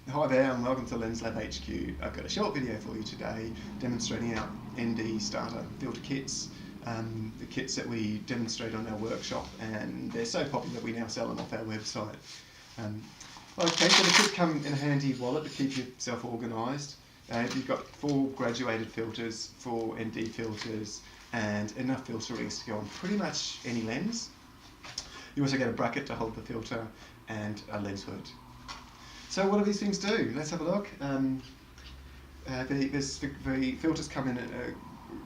Hi there and welcome to Lenslab HQ. I've got a short video for you today demonstrating our ND starter filter kits, the kits that we demonstrate on our workshop, and they're so popular we now sell them off our website. Okay, so the kits come in a handy wallet to keep yourself organised. You've got 4 graduated filters, 4 ND filters, and enough filter rings to go on pretty much any lens. You also get a bracket to hold the filter and a lens hood. So what do these things do? Let's have a look. The filters come in at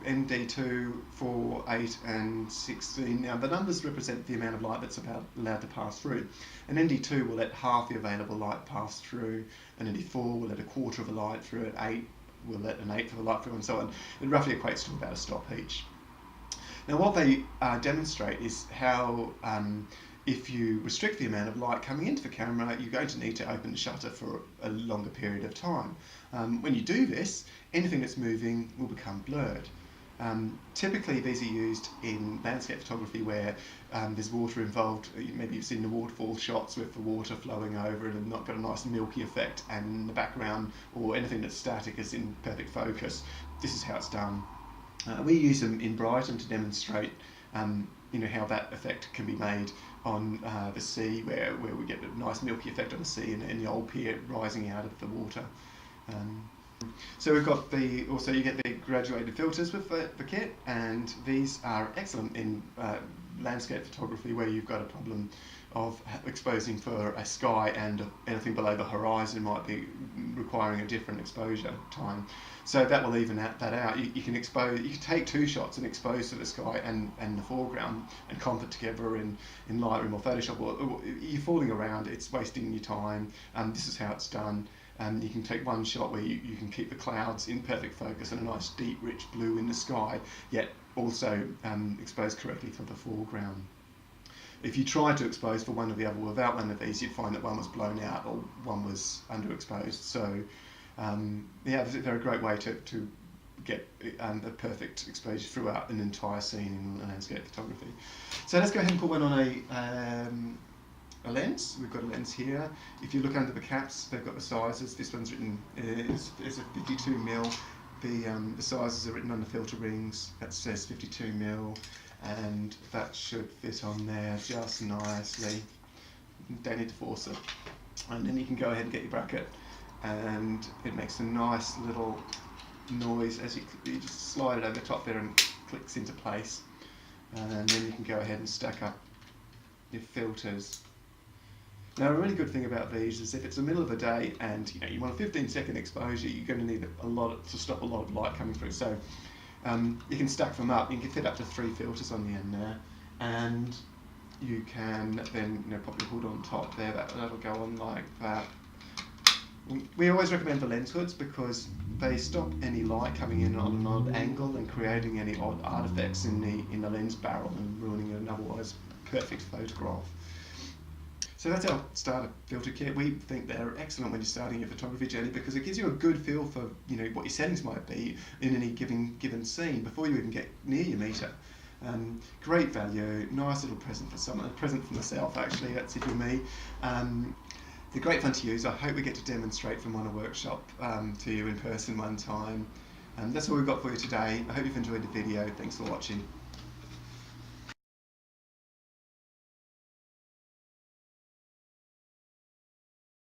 ND2, 4, 8 and 16. Now the numbers represent the amount of light that's allowed to pass through. An ND2 will let half the available light pass through, an ND4 will let a quarter of the light through, an 8 will let an eighth of the light through, and so on. It roughly equates to about a stop each. Now what they demonstrate is how if you restrict the amount of light coming into the camera, you're going to need to open the shutter for a longer period of time. When you do this, anything that's moving will become blurred. Typically these are used in landscape photography where there's water involved. Maybe you've seen the waterfall shots with the water flowing over and not got a nice milky effect, and the background or anything that's static is in perfect focus. This is how it's done. We use them in Brighton to demonstrate how that effect can be made on the sea, where we get a nice milky effect on the sea and the old pier rising out of the water. So we've got also you get the graduated filters with the kit, and these are excellent in landscape photography where you've got a problem of exposing for a sky and anything below the horizon might be requiring a different exposure time. So that will even that out. You can take 2 shots and expose to the sky and the foreground and comp it together in Lightroom or Photoshop. Or you're fooling around, it's wasting your time. This is how it's done. You can take one shot where you can keep the clouds in perfect focus and a nice deep rich blue in the sky, yet also expose correctly for the foreground. If you tried to expose for one or the other without one of these, you'd find that one was blown out or one was underexposed. So they're a great way to get a perfect exposure throughout an entire scene in landscape photography. So let's go ahead and put one on a lens. We've got a lens here. If you look under the caps, they've got the sizes. This one's written is a 52mm. The sizes are written on the filter rings. That says 52mm, and that should fit on there just nicely. Don't need to force it. And then you can go ahead and get your bracket, and it makes a nice little noise as you just slide it over the top there and clicks into place. And then you can go ahead and stack up your filters. Now a really good thing about these is if it's the middle of the day and you want a 15-second exposure, you're going to need to stop a lot of light coming through. So you can stack them up. You can fit up to 3 filters on the end there, and you can then pop your hood on top there. That'll go on like that. We always recommend the lens hoods because they stop any light coming in on an odd angle and creating any odd artifacts in the lens barrel and ruining an otherwise perfect photograph. So that's our starter filter kit. We think they're excellent when you're starting your photography journey because it gives you a good feel for what your settings might be in any given scene before you even get near your meter. Great value, nice little present for someone, a present for myself actually, that's if you're me. They're great fun to use. I hope we get to demonstrate them on a workshop to you in person one time. That's all we've got for you today. I hope you've enjoyed the video. Thanks for watching.